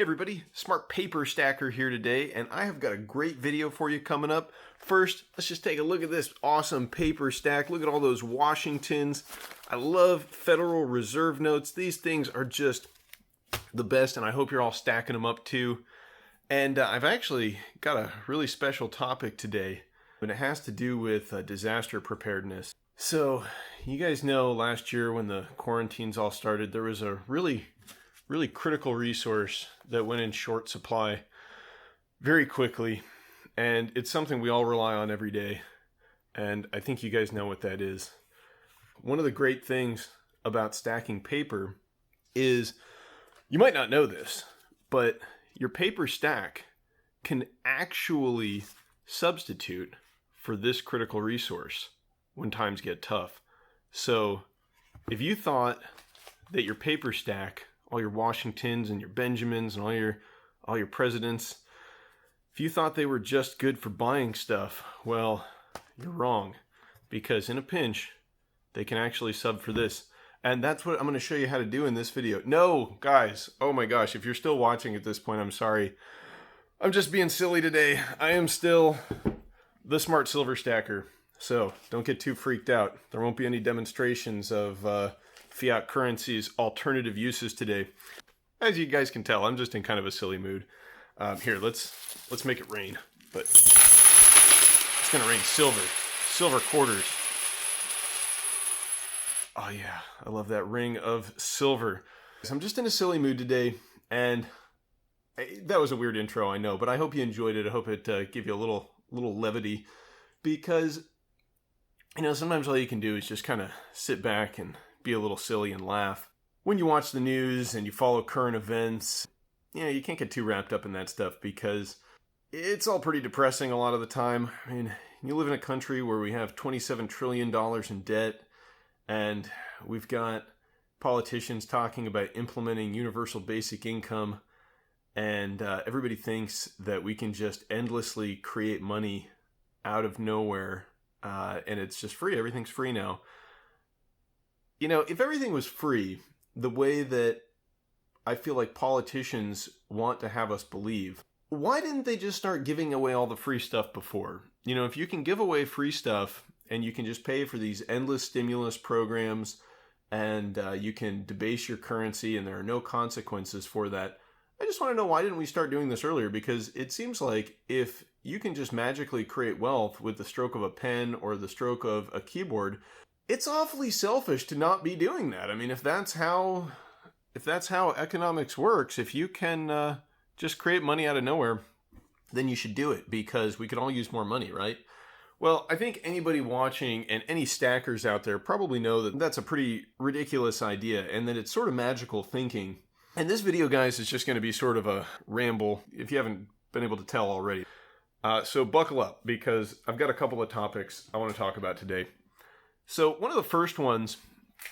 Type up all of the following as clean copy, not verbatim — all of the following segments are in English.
everybody, Smart Paper Stacker here today, and I have got a great video for you coming up. First, let's just take a look at this awesome paper stack. Look at all those Washingtons. I love Federal Reserve notes. These things are just the best, and I hope you're all stacking them up too. And I've actually got a really special topic today, and it has to do with disaster preparedness. So, you guys know last year when the quarantines all started, there was a really critical resource that went in short supply very quickly, and it's something we all rely on every day, and I think you guys know what that is. One of the great things about stacking paper is, you might not know this, but your paper stack can actually substitute for this critical resource when times get tough. So if you thought that your paper stack, all your Washingtons and your Benjamins and all your presidents, if you thought they were just good for buying stuff, well, you're wrong, because in a pinch they can actually sub for this. And that's what I'm going to show you how to do in this video. No, guys, oh my gosh, if you're still watching at this point, I'm sorry. I'm just being silly today. I am still the Smart Silver Stacker, so don't get too freaked out. There won't be any demonstrations of Fiat currency's alternative uses today. As you guys can tell, I'm just in kind of a silly mood. Here, let's make it rain. But it's gonna rain silver quarters. Oh yeah, I love that ring of silver. I'm just in a silly mood today, and that was a weird intro, I know, but I hope you enjoyed it. I hope it gave you a little levity, because you know, sometimes all you can do is just kind of sit back and be a little silly and laugh. When you watch the news and you follow current events, you know, you can't get too wrapped up in that stuff because it's all pretty depressing a lot of the time. I mean, you live in a country where we have $27 trillion in debt, and we've got politicians talking about implementing universal basic income, and everybody thinks that we can just endlessly create money out of nowhere, and it's just free. Everything's free now. You know, if everything was free, the way that I feel like politicians want to have us believe, why didn't they just start giving away all the free stuff before? You know, if you can give away free stuff and you can just pay for these endless stimulus programs, and you can debase your currency and there are no consequences for that, I just want to know, why didn't we start doing this earlier? Because it seems like if you can just magically create wealth with the stroke of a pen or the stroke of a keyboard, it's awfully selfish to not be doing that. I mean, if that's how economics works, if you can just create money out of nowhere, then you should do it, because we could all use more money, right? Well, I think anybody watching and any stackers out there probably know that that's a pretty ridiculous idea, and that it's sort of magical thinking. And this video, guys, is just going to be sort of a ramble, if you haven't been able to tell already. So buckle up, because I've got a couple of topics I want to talk about today. So one of the first ones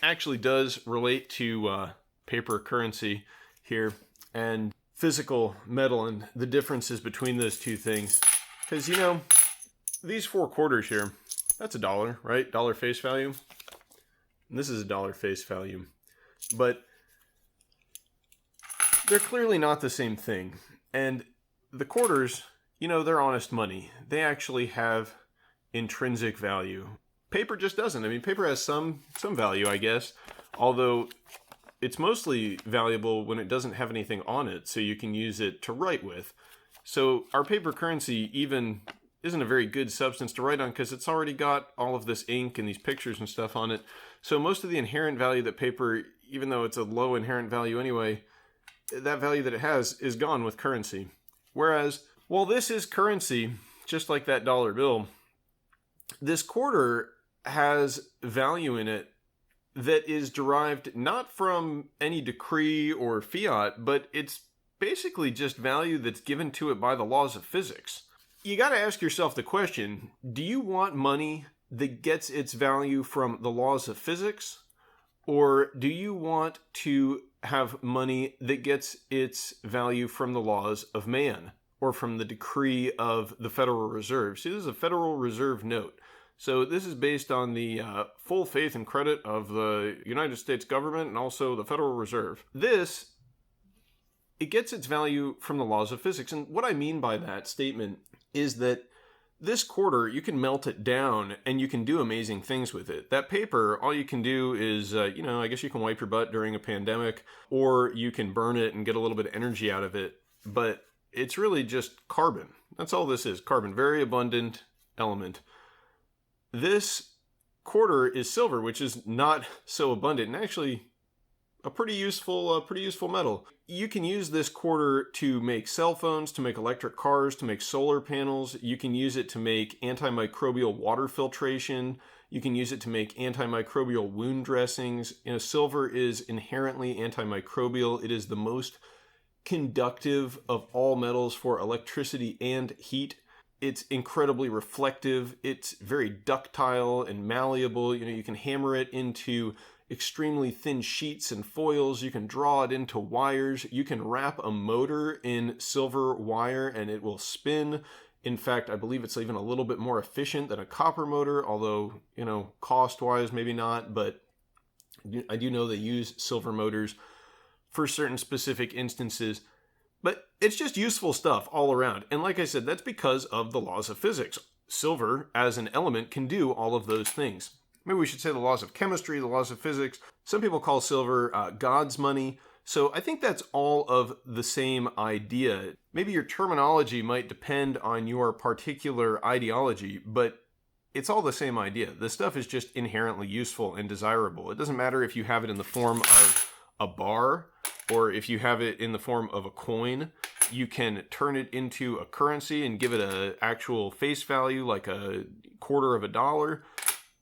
actually does relate to paper currency here and physical metal and the differences between those two things. Because, you know, these 4 quarters here, that's $1, right? Dollar face value. And this is $1 face value. But they're clearly not the same thing. And the quarters, you know, they're honest money. They actually have intrinsic value. Paper just doesn't. I mean, paper has some value, I guess, although it's mostly valuable when it doesn't have anything on it, so you can use it to write with. So our paper currency even isn't a very good substance to write on, because it's already got all of this ink and these pictures and stuff on it. So most of the inherent value that paper, even though it's a low inherent value anyway, that value that it has is gone with currency. Whereas, while this is currency, just like that dollar bill, this quarter has value in it that is derived not from any decree or fiat, but it's basically just value that's given to it by the laws of physics. You got to ask yourself the question, do you want money that gets its value from the laws of physics? Or do you want to have money that gets its value from the laws of man, or from the decree of the Federal Reserve? See, this is a Federal Reserve note. So this is based on the full faith and credit of the United States government and also the Federal Reserve. This it gets its value from the laws of physics. And what I mean by that statement is that this quarter, you can melt it down and you can do amazing things with it. That paper, all you can do is, I guess you can wipe your butt during a pandemic, or you can burn it and get a little bit of energy out of it. But it's really just carbon. That's all this is, carbon, very abundant element. This quarter is silver, which is not so abundant, and actually a pretty useful metal. You can use this quarter to make cell phones, to make electric cars, to make solar panels. You can use it to make antimicrobial water filtration. You can use it to make antimicrobial wound dressings. Silver is inherently antimicrobial. It is the most conductive of all metals for electricity and heat. It's incredibly reflective. It's very ductile and malleable. You can hammer it into extremely thin sheets and foils. You can draw it into wires. You can wrap a motor in silver wire and it will spin. In fact, I believe it's even a little bit more efficient than a copper motor, although, cost-wise, maybe not. But I do know they use silver motors for certain specific instances. But it's just useful stuff all around. And like I said, that's because of the laws of physics. Silver, as an element, can do all of those things. Maybe we should say the laws of chemistry, the laws of physics. Some people call silver God's money. So I think that's all of the same idea. Maybe your terminology might depend on your particular ideology, but it's all the same idea. This stuff is just inherently useful and desirable. It doesn't matter if you have it in the form of a bar or if you have it in the form of a coin. You can turn it into a currency and give it an actual face value, like a quarter of a dollar.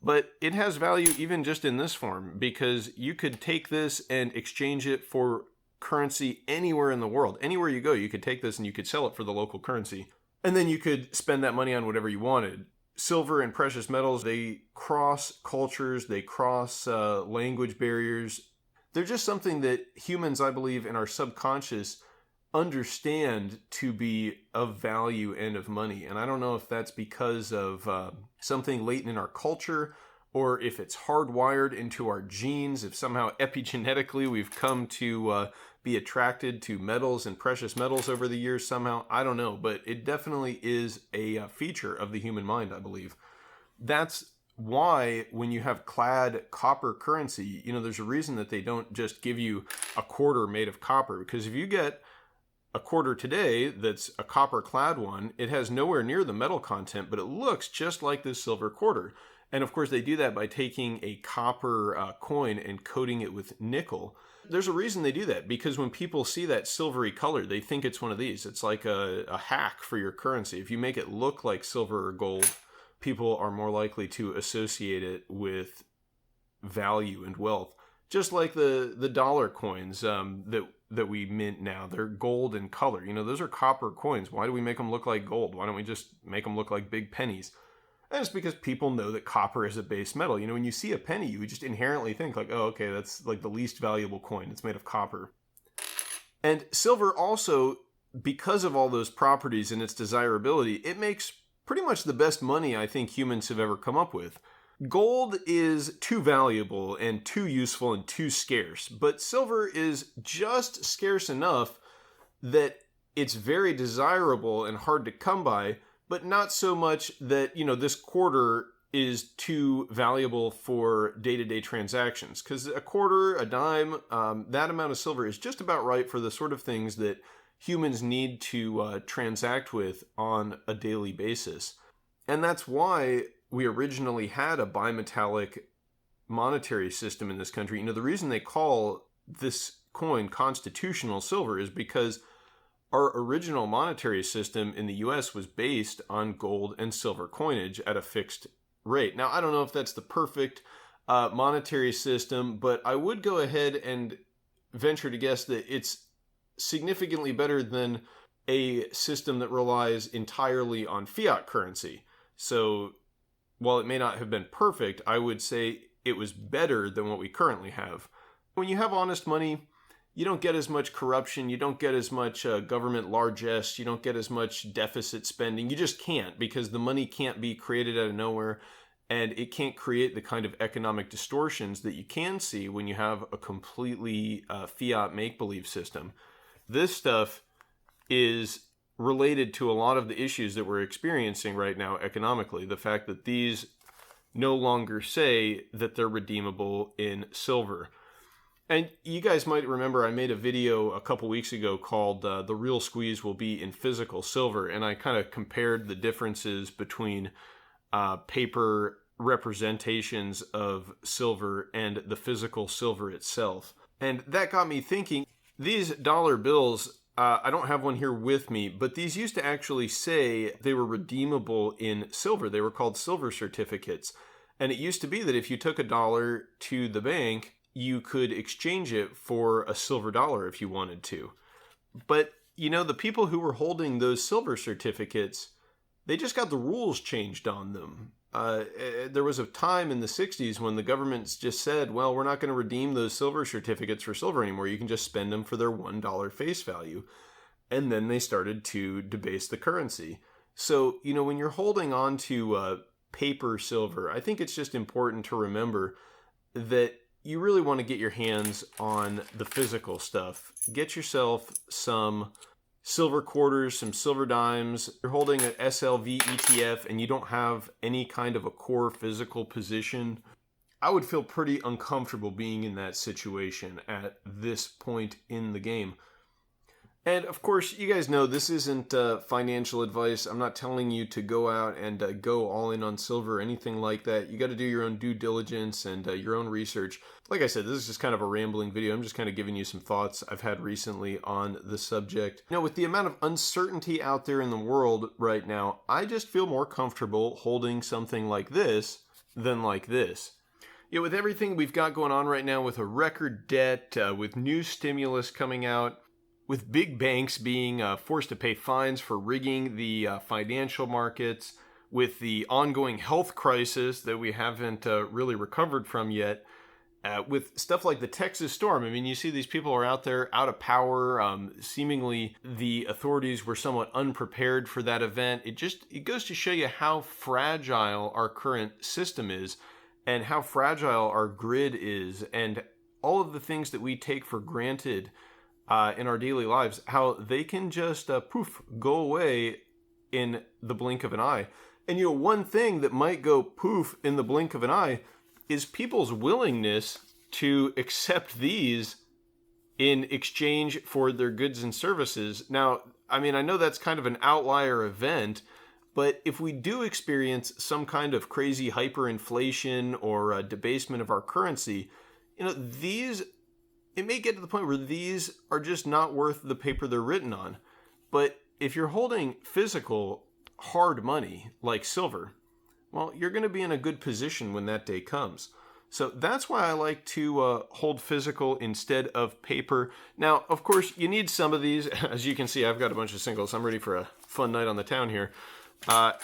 But it has value even just in this form, because you could take this and exchange it for currency anywhere in the world. Anywhere you go, you could take this and you could sell it for the local currency. And then you could spend that money on whatever you wanted. Silver and precious metals, they cross cultures, they cross language barriers. They're just something that humans, I believe, in our subconscious understand to be of value and of money. And I don't know if that's because of something latent in our culture, or if it's hardwired into our genes, if somehow epigenetically we've come to be attracted to metals and precious metals over the years somehow. I don't know, but it definitely is a feature of the human mind, I believe. That's why when you have clad copper currency, there's a reason that they don't just give you a quarter made of copper. Because if you get a quarter today that's a copper clad one, it has nowhere near the metal content, but it looks just like this silver quarter. And of course they do that by taking a copper coin and coating it with nickel. There's a reason they do that, because when people see that silvery color, they think it's one of these. It's like a hack for your currency. If you make it look like silver or gold, people are more likely to associate it with value and wealth. Just like the dollar coins that we mint now, they're gold in color. Those are copper coins. Why do we make them look like gold? Why don't we just make them look like big pennies? And it's because people know that copper is a base metal. When you see a penny, you just inherently think like, oh, okay, that's like the least valuable coin. It's made of copper. And silver also, because of all those properties and its desirability, it makes pretty much the best money I think humans have ever come up with. Gold is too valuable and too useful and too scarce, but silver is just scarce enough that it's very desirable and hard to come by, but not so much that, this quarter is too valuable for day-to-day transactions. Because a quarter, a dime, that amount of silver is just about right for the sort of things that humans need to transact with on a daily basis. And that's why we originally had a bimetallic monetary system in this country. The reason they call this coin constitutional silver is because our original monetary system in the US was based on gold and silver coinage at a fixed rate. Now, I don't know if that's the perfect monetary system, but I would go ahead and venture to guess that it's significantly better than a system that relies entirely on fiat currency. So while it may not have been perfect, I would say it was better than what we currently have. When you have honest money, you don't get as much corruption, you don't get as much government largesse, you don't get as much deficit spending. You just can't, because the money can't be created out of nowhere, and it can't create the kind of economic distortions that you can see when you have a completely fiat make-believe system. This stuff is related to a lot of the issues that we're experiencing right now economically. The fact that these no longer say that they're redeemable in silver. And you guys might remember I made a video a couple weeks ago called The Real Squeeze Will Be in Physical Silver, and I kind of compared the differences between paper representations of silver and the physical silver itself. And that got me thinking, these dollar bills, I don't have one here with me, but these used to actually say they were redeemable in silver. They were called silver certificates. And it used to be that if you took $1 to the bank, you could exchange it for a silver dollar if you wanted to. But, you know, the people who were holding those silver certificates, they just got the rules changed on them. There was a time in the 60s when the government just said, well, we're not going to redeem those silver certificates for silver anymore. You can just spend them for their $1 face value. And then they started to debase the currency. So, you know, when you're holding on to paper silver, I think it's just important to remember that you really want to get your hands on the physical stuff. Get yourself some silver quarters, some silver dimes. You're holding an SLV ETF and you don't have any kind of a core physical position, I would feel pretty uncomfortable being in that situation at this point in the game. And of course, you guys know this isn't financial advice. I'm not telling you to go out and go all in on silver or anything like that. You got to do your own due diligence and your own research. Like I said, this is just kind of a rambling video. I'm just kind of giving you some thoughts I've had recently on the subject. You know, with the amount of uncertainty out there in the world right now, I just feel more comfortable holding something like this than like this. Yeah, with everything we've got going on right now, with a record debt, with new stimulus coming out, with big banks being forced to pay fines for rigging the financial markets, with the ongoing health crisis that we haven't really recovered from yet, with stuff like the Texas storm. I mean, you see these people are out there out of power. Seemingly the authorities were somewhat unprepared for that event. It goes to show you how fragile our current system is and how fragile our grid is and all of the things that we take for granted in our daily lives, how they can just poof, go away in the blink of an eye. And you know, one thing that might go poof in the blink of an eye is people's willingness to accept these in exchange for their goods and services. Now, I mean, I know that's kind of an outlier event, but if we do experience some kind of crazy hyperinflation or debasement of our currency, you know, it may get to the point where these are just not worth the paper they're written on. But if you're holding physical hard money like silver, well, you're going to be in a good position when that day comes. So that's why I like to hold physical instead of paper. Now, of course, you need some of these. As you can see, I've got a bunch of singles. I'm ready for a fun night on the town here. Now,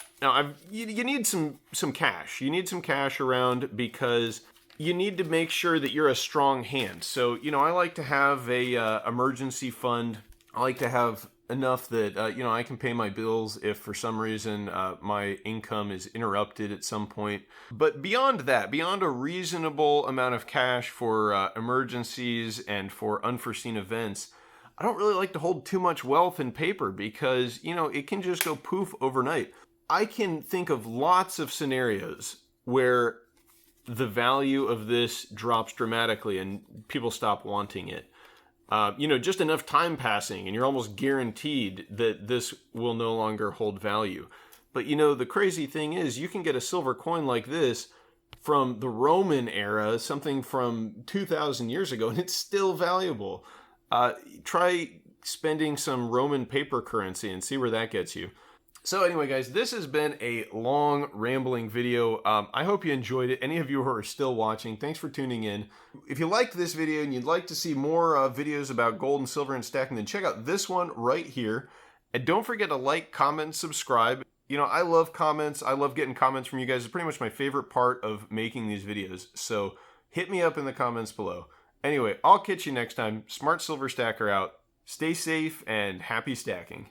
you need some cash. You need some cash around because you need to make sure that you're a strong hand. So, you know, I like to have a emergency fund. I like to have enough that, you know, I can pay my bills if for some reason my income is interrupted at some point. But beyond that, beyond a reasonable amount of cash for emergencies and for unforeseen events, I don't really like to hold too much wealth in paper because, you know, it can just go poof overnight. I can think of lots of scenarios where the value of this drops dramatically and people stop wanting it. You know, just enough time passing and you're almost guaranteed that this will no longer hold value. But, you know, the crazy thing is you can get a silver coin like this from the Roman era, something from 2,000 years ago, and it's still valuable. Try spending some Roman paper currency and see where that gets you. So anyway, guys, this has been a long, rambling video. I hope you enjoyed it. Any of you who are still watching, thanks for tuning in. If you liked this video and you'd like to see more videos about gold and silver and stacking, then check out this one right here. And don't forget to like, comment, subscribe. You know, I love comments. I love getting comments from you guys. It's pretty much my favorite part of making these videos. So hit me up in the comments below. Anyway, I'll catch you next time. Smart Silver Stacker out. Stay safe and happy stacking.